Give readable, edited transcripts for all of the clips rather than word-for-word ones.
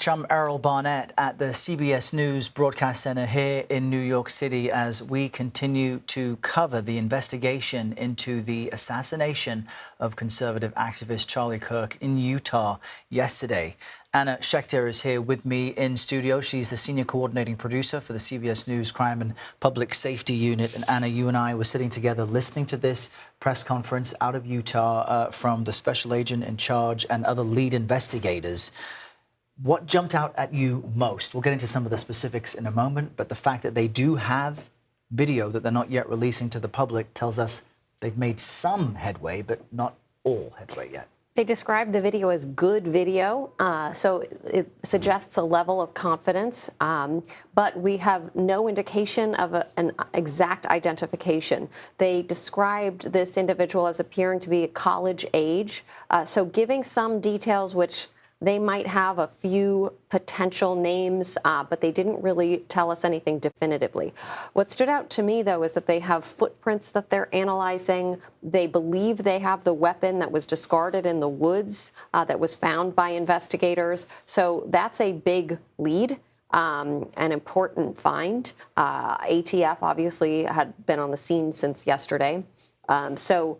I'm Errol Barnett at the CBS News Broadcast Center here in New York City as we continue to cover the investigation into the assassination of conservative activist Charlie Kirk in Utah yesterday. Anna Schecter is here with me in studio. She's the senior coordinating producer for the CBS News Crime and Public Safety Unit. And Anna, you and I were sitting together listening to this press conference out of Utah from the special agent in charge and other lead investigators. What jumped out at you most? We'll get into some of the specifics in a moment, but the fact that they do have video that they're not yet releasing to the public tells us they've made some headway, but not all headway yet. They described the video as good video, so it suggests a level of confidence, but we have no indication of an exact identification. They described this individual as appearing to be college age, so giving some details which they might have a few potential names, but they didn't really tell us anything definitively. What stood out to me, though, is that they have footprints that they're analyzing. They believe they have the weapon that was discarded in the woods that was found by investigators. So that's a big lead. An important find. ATF obviously had been on the scene since yesterday. So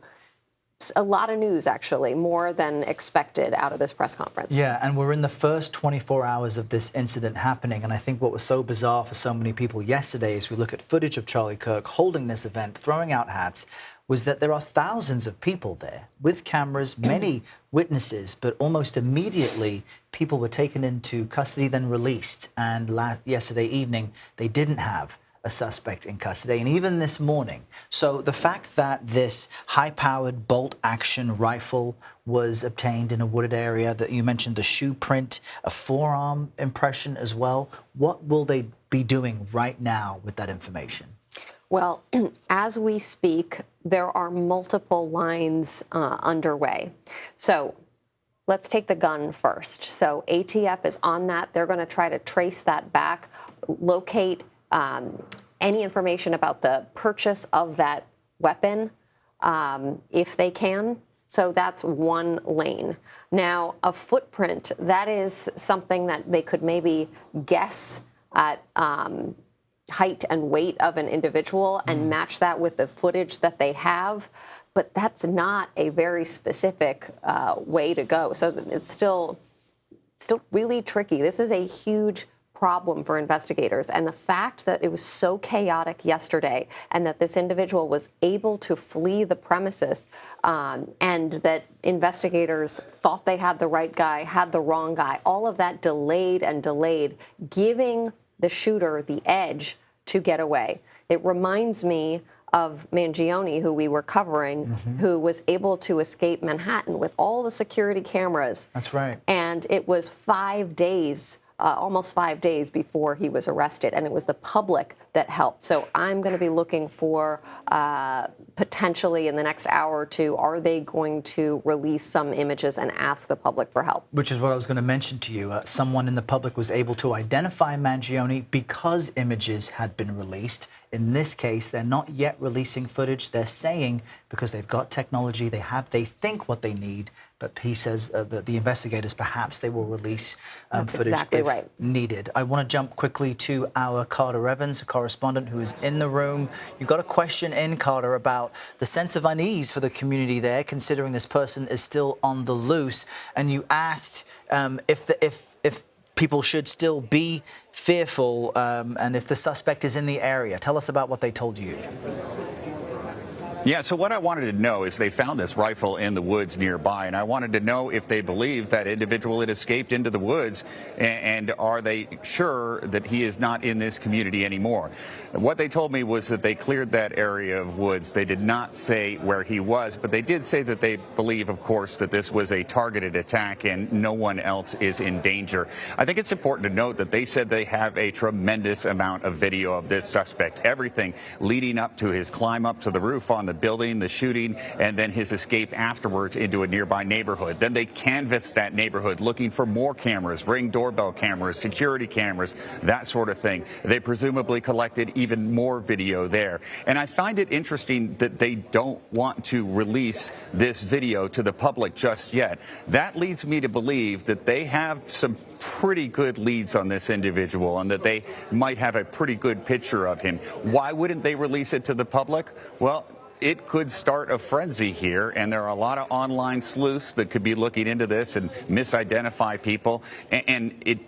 a lot of news, actually, more than expected out of this press conference. Yeah, and we're in the first 24 hours of this incident happening. And I think what was so bizarre for so many people yesterday as we look at footage of Charlie Kirk holding this event, throwing out hats, was that there are thousands of people there with cameras, many witnesses, but almost immediately people were taken into custody, then released. And yesterday evening, they didn't have a suspect in custody, and even this morning. So the fact that this high-powered bolt-action rifle was obtained in a wooded area, that you mentioned the shoe print, a forearm impression as well, what will they be doing right now with that information? Well, as we speak, there are multiple lines underway. So let's take the gun first. So ATF is on that. They're going to try to trace that back, locate any information about the purchase of that weapon, if they can. So that's one lane. Now, a footprint, that is something that they could maybe guess at height and weight of an individual and match that with the footage that they have. But that's not a very specific way to go. So it's still really tricky. This is a huge problem for investigators, and the fact that it was so chaotic yesterday and that this individual was able to flee the premises and that investigators thought they had the right guy, had the wrong guy, all of that delayed and delayed, giving the shooter the edge to get away. It reminds me of Mangione, who we were covering, who was able to escape Manhattan with all the security cameras. That's right. And it was 5 days almost 5 days before he was arrested, and it was the public that helped. So I'm going to be looking for potentially in the next hour or two, are they going to release some images and ask the public for help? Which is what I was going to mention to you. Someone in the public was able to identify Mangione because images had been released. In this case, they're not yet releasing footage. They're saying because they've got technology, they think what they need. But he says that the investigators, perhaps they will release footage if needed. I want to jump quickly to our Carter Evans, a correspondent who is in the room. You got a question in, Carter, about the sense of unease for the community there, considering this person is still on the loose. And you asked if people should still be fearful and if the suspect is in the area. Tell us about what they told you. Yeah, so what I wanted to know is they found this rifle in the woods nearby, and I wanted to know if they believe that individual had escaped into the woods, and are they sure that he is not in this community anymore. What they told me was that they cleared that area of woods. They did not say where he was, but they did say that they believe, of course, that this was a targeted attack and no one else is in danger. I think it's important to note that they said they have a tremendous amount of video of this suspect, everything leading up to his climb up to the roof on the the building, the shooting, and then his escape afterwards into a nearby neighborhood. Then they canvassed that neighborhood looking for more cameras, Ring doorbell cameras, security cameras, that sort of thing. They presumably collected even more video there. And I find it interesting that they don't want to release this video to the public just yet. That leads me to believe that they have some pretty good leads on this individual and that they might have a pretty good picture of him. Why wouldn't they release it to the public? Well, it could start a frenzy here, and there are a lot of online sleuths that could be looking into this and misidentify people, and it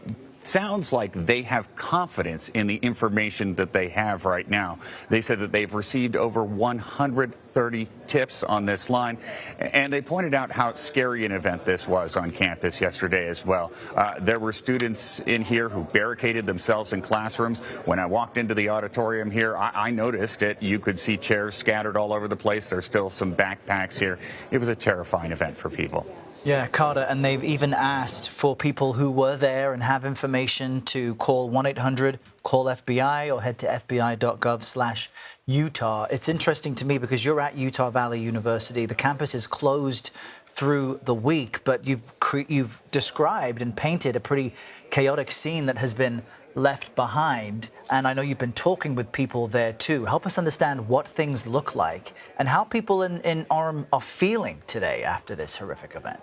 sounds like they have confidence in the information that they have right now. They said that they've received over 130 tips on this line, and they pointed out how scary an event this was on campus yesterday as well. There were students in here who barricaded themselves in classrooms. When I walked into the auditorium here, I noticed it. You could see chairs scattered all over the place. There's still some backpacks here. It was a terrifying event for people. Yeah, Carter, and they've even asked for people who were there and have information to call 1-800-CALL-FBI or head to fbi.gov/Utah. It's interesting to me because you're at Utah Valley University. The campus is closed through the week, but you've described and painted a pretty chaotic scene that has been left behind. And I know you've been talking with people there too. Help us understand what things look like and how people in Orem are feeling today after this horrific event.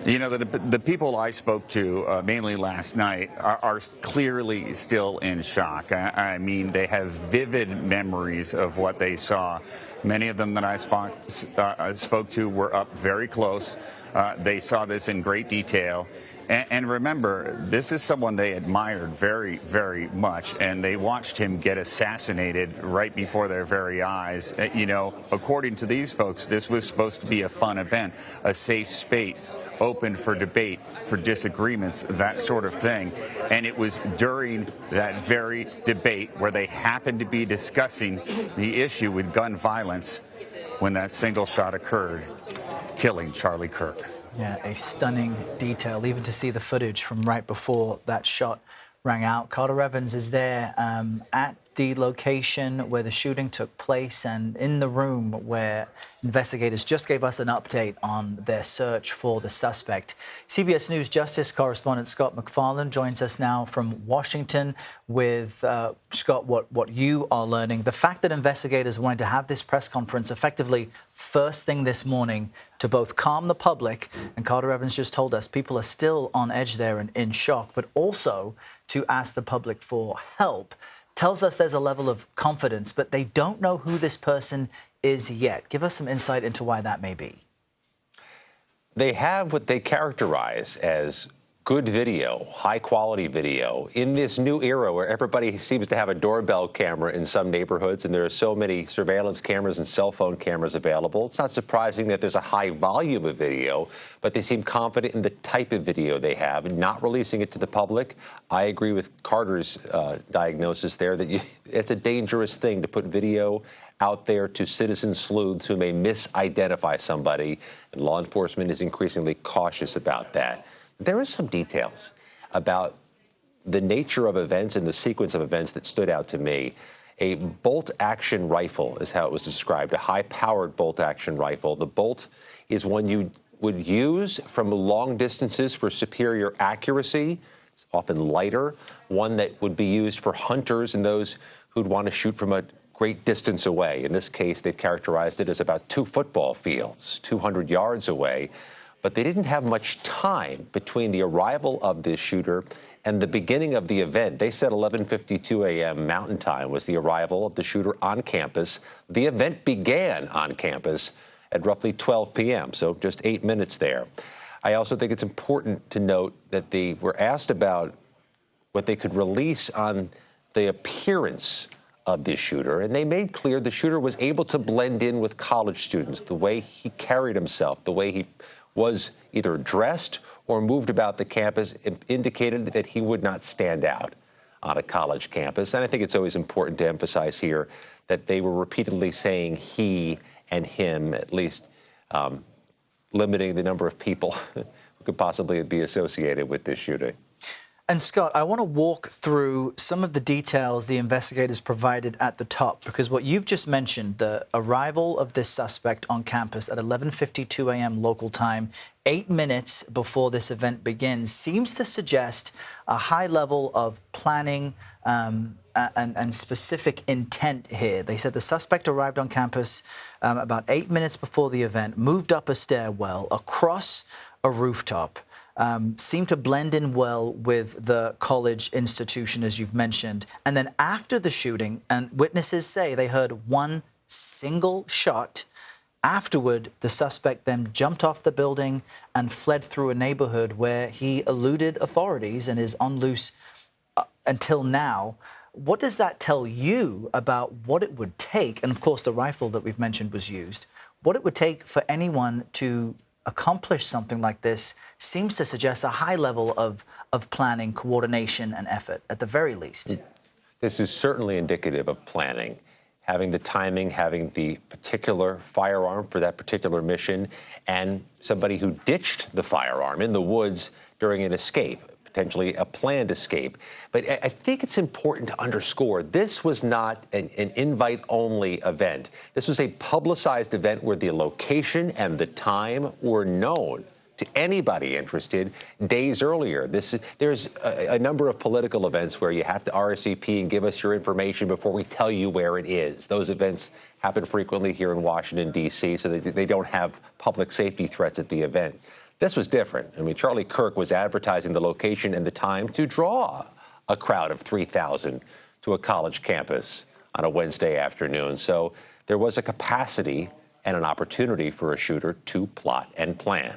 You know, the people I spoke to, mainly last night, are clearly still in shock. I mean, they have vivid memories of what they saw. Many of them that I spoke to were up very close. They saw this in great detail. And remember, this is someone they admired very, very much, and they watched him get assassinated right before their very eyes. You know, according to these folks, this was supposed to be a fun event, a safe space, open for debate, for disagreements, that sort of thing. And it was during that very debate where they happened to be discussing the issue with gun violence when that single shot occurred, killing Charlie Kirk. Yeah, a stunning detail, even to see the footage from right before that shot rang out. Carter Evans is there at the location where the shooting took place and in the room where investigators just gave us an update on their search for the suspect. CBS News Justice correspondent Scott MacFarlane joins us now from Washington with, Scott, what you are learning. The fact that investigators wanted to have this press conference effectively first thing this morning to both calm the public, and Carter Evans just told us people are still on edge there and in shock, but also to ask the public for help, tells us there's a level of confidence, but they don't know who this person is yet. Give us some insight into why that may be. They have what they characterize as good video, high-quality video, in this new era where everybody seems to have a doorbell camera in some neighborhoods, and there are so many surveillance cameras and cell phone cameras available. It's not surprising that there's a high volume of video, but they seem confident in the type of video they have and not releasing it to the public. I agree with Carter's diagnosis there that it's a dangerous thing to put video out there to citizen sleuths who may misidentify somebody, and law enforcement is increasingly cautious about that. There are some details about the nature of events and the sequence of events that stood out to me. A bolt-action rifle is how it was described, a high-powered bolt-action rifle. The bolt is one you would use from long distances for superior accuracy. It's often lighter, one that would be used for hunters and those who'd want to shoot from a great distance away. In this case, they've characterized it as about 2 football fields, 200 yards away. But they didn't have much time between the arrival of this shooter and the beginning of the event. They said 11:52 a.m. Mountain Time was the arrival of the shooter on campus. The event began on campus at roughly 12 p.m., so just 8 minutes there. I also think it's important to note that they were asked about what they could release on the appearance of this shooter, and they made clear the shooter was able to blend in with college students, the way he carried himself, the way he was either dressed or moved about the campus, indicated that he would not stand out on a college campus. And I think it's always important to emphasize here that they were repeatedly saying he and him, at least limiting the number of people who could possibly be associated with this shooting. And Scott, I want to walk through some of the details the investigators provided at the top, because what you've just mentioned, the arrival of this suspect on campus at 11:52 a.m. local time, 8 minutes before this event begins, seems to suggest a high level of planning and specific intent here. They said the suspect arrived on campus about 8 minutes before the event, moved up a stairwell, across a rooftop, seemed to blend in well with the college institution, as you've mentioned. And then after the shooting, and witnesses say they heard one single shot. Afterward, the suspect then jumped off the building and fled through a neighborhood where he eluded authorities and is on loose until now. What does that tell you about what it would take? And of course, the rifle that we've mentioned was used. What it would take for anyone to accomplish something like this seems to suggest a high level of planning, coordination, and effort, at the very least. This is certainly indicative of planning. Having the timing, having the particular firearm for that particular mission, and somebody who ditched the firearm in the woods during an escape, potentially a planned escape. But I think it's important to underscore this was not an invite-only event. This was a publicized event where the location and the time were known to anybody interested days earlier. There's a number of political events where you have to RSVP and give us your information before we tell you where it is. Those events happen frequently here in Washington, D.C., so they don't have public safety threats at the event. This was different. I mean, Charlie Kirk was advertising the location and the time to draw a crowd of 3,000 to a college campus on a Wednesday afternoon. So there was a capacity and an opportunity for a shooter to plot and plan.